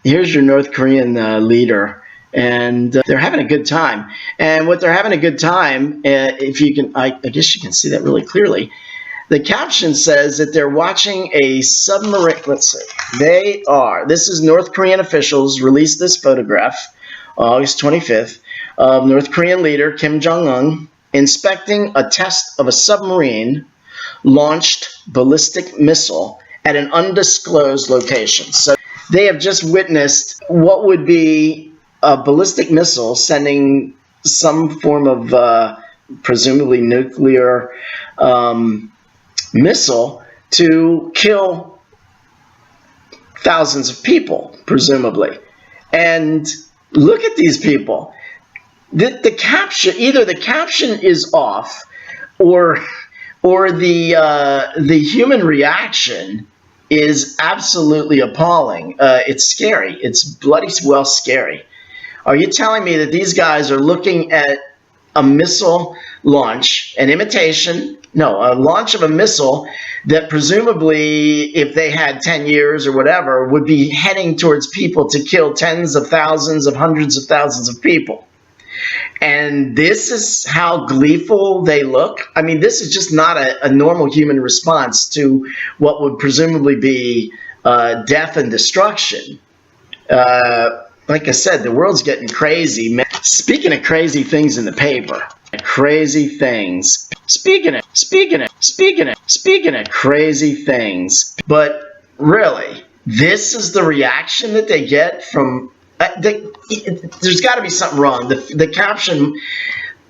Here's your North Korean leader, and they're having a good time. And what they're having a good time, if you can, I guess you can see that really clearly. The caption says that they're watching a submarine. Let's see. This is North Korean officials released this photograph, August 25th, of North Korean leader Kim Jong Un inspecting a test of a submarine launched ballistic missile at an undisclosed location. So they have just witnessed what would be a ballistic missile sending some form of presumably nuclear missile to kill thousands of people, presumably. And look at these people. The caption, either the caption is off, or the human reaction is absolutely appalling. It's scary. It's bloody well scary. Are you telling me that these guys are looking at a missile launch, a launch of a missile that presumably, if they had 10 years or whatever, would be heading towards people to kill tens of thousands of hundreds of thousands of people? And this is how gleeful they look. I mean, this is just not a normal human response to what would presumably be death and destruction. Like I said, the world's getting crazy. Speaking of crazy things in the paper, crazy things. Speaking of crazy things. But really, this is the reaction that they get from. There's got to be something wrong. The caption,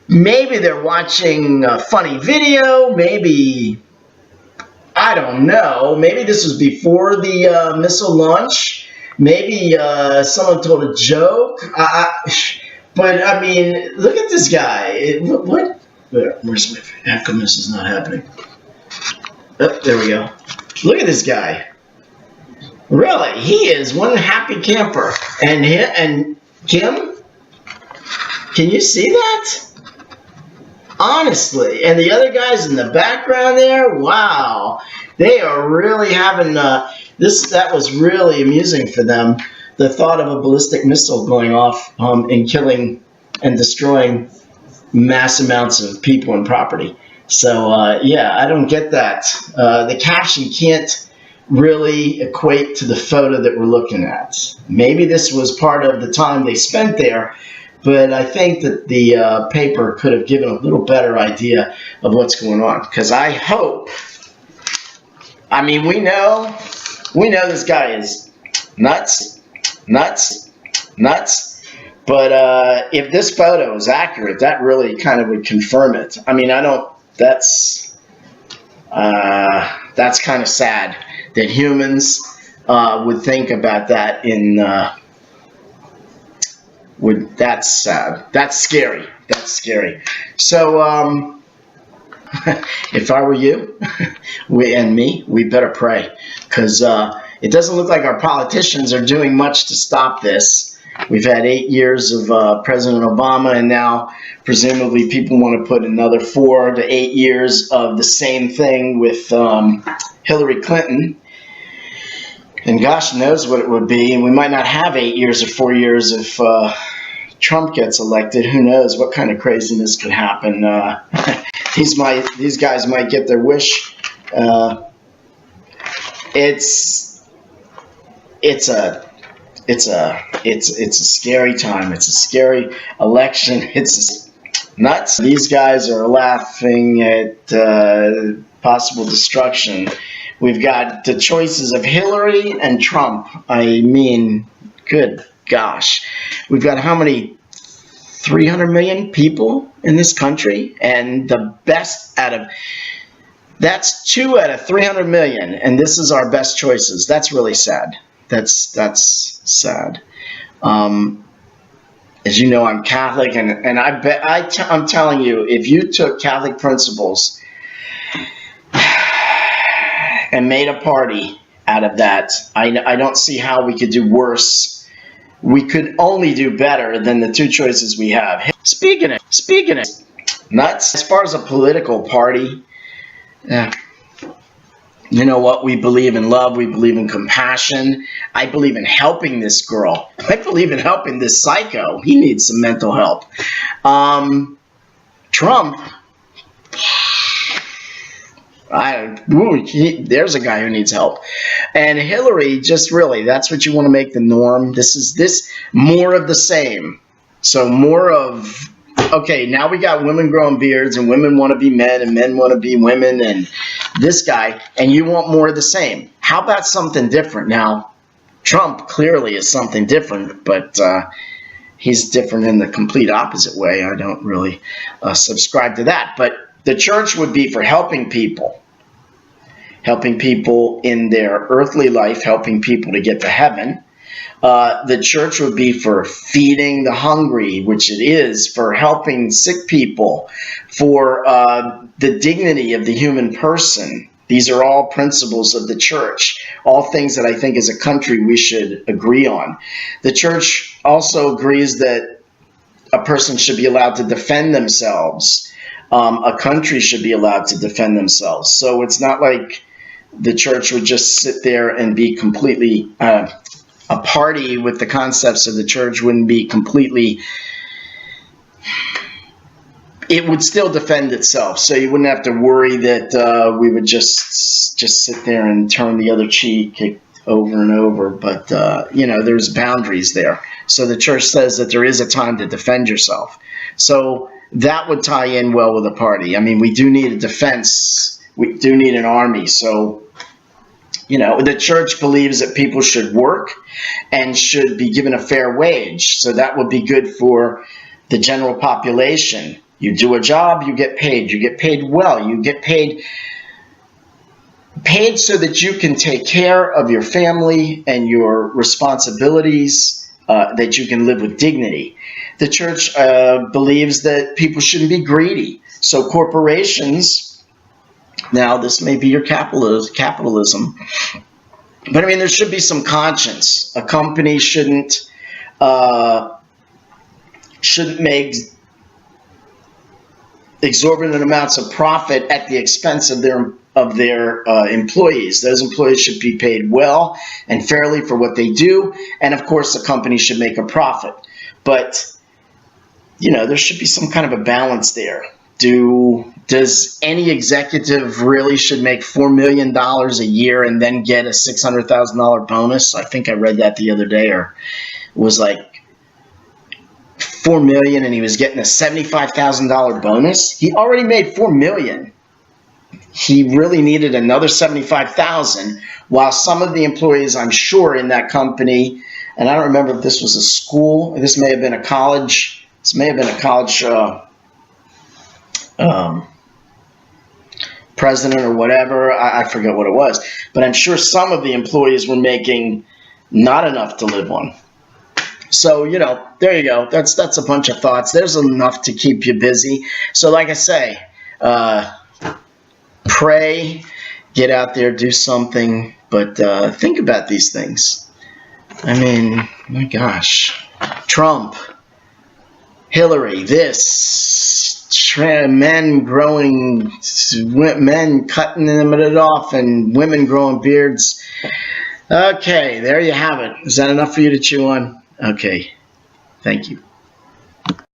maybe they're watching a funny video, maybe, I don't know, maybe this was before the missile launch, maybe someone told a joke, but I mean, look at this guy. Where's my, how come this is not happening? Oh, there we go. Look at this guy. Really, he is one happy camper. And Kim, can you see that? Honestly, and the other guys in the background there, wow, they are really having this. That was really amusing for them. The thought of a ballistic missile going off and killing and destroying mass amounts of people and property. So yeah, I don't get that. The caption can't really equate to the photo that we're looking at. Maybe this was part of the time they spent there, but I think that the paper could have given a little better idea of what's going on. Because I hope, I mean, we know this guy is nuts, but if this photo is accurate, that really kind of would confirm it. I mean, that's kind of sad that humans would think about that that's sad. That's scary. That's scary. So if I were you we better pray, because it doesn't look like our politicians are doing much to stop this. We've had 8 years of President Obama, and now presumably people want to put another 4 to 8 years of the same thing with Hillary Clinton. And gosh knows what it would be. And we might not have 8 years or 4 years if Trump gets elected. Who knows what kind of craziness could happen. These guys might get their wish. It's a scary time. It's a scary election. It's nuts. These guys are laughing at possible destruction. We've got the choices of Hillary and Trump. I mean, good gosh. We've got how many? 300 million people in this country, and the best that's 2 out of 300 million, and this is our best choices. That's really sad. That's sad. As you know, I'm Catholic, and I'm telling you, if you took Catholic principles and made a party out of that, I don't see how we could do worse. We could only do better than the 2 choices we have. Speaking of nuts, as far as a political party, You know what? We believe in love. We believe in compassion. I believe in helping this girl. I believe in helping this psycho. He needs some mental help. Trump, there's a guy who needs help. And Hillary, just really, that's what you want to make the norm. This is more of the same. So more of, okay, now we got women growing beards, and women want to be men, and men want to be women, and this guy, and you want more of the same. How about something different? Now, Trump clearly is something different, but he's different in the complete opposite way. I don't really subscribe to that. But the church would be for helping people in their earthly life, helping people to get to heaven. The church would be for feeding the hungry, which it is, for helping sick people, for the dignity of the human person. These are all principles of the church, all things that I think as a country we should agree on. The church also agrees that a person should be allowed to defend themselves. A country should be allowed to defend themselves. So it's not like the church would just sit there and be completely... a party with the concepts of the church wouldn't be completely... It would still defend itself, so you wouldn't have to worry that we would just sit there and turn the other cheek over and over. But, there's boundaries there. So the church says that there is a time to defend yourself. So that would tie in well with a party. I mean, we do need a defense. We do need an army. So, the church believes that people should work and should be given a fair wage. So that would be good for the general population. You do a job, you get paid. You get paid well. You get paid so that you can take care of your family and your responsibilities, that you can live with dignity. The church believes that people shouldn't be greedy. So corporations, now this may be your capitalism, but I mean there should be some conscience. A company shouldn't make exorbitant amounts of profit at the expense of their employees. Those employees should be paid well and fairly for what they do, and of course the company should make a profit. But there should be some kind of a balance there. Does any executive really should make $4 million a year and then get a $600,000 bonus? I think I read that the other day, or it was like $4 million and he was getting a $75,000 bonus. He already made $4 million. He really needed another $75,000, while some of the employees, I'm sure, in that company, and I don't remember if this was a school, this may have been a college, president or whatever, I forget what it was, but I'm sure some of the employees were making not enough to live on. So, there you go. That's a bunch of thoughts. There's enough to keep you busy. So like I say, pray, get out there, do something, but think about these things. I mean, my gosh, Trump, Hillary, men cutting it off, and women growing beards. Okay, there you have it. Is that enough for you to chew on? Okay, thank you.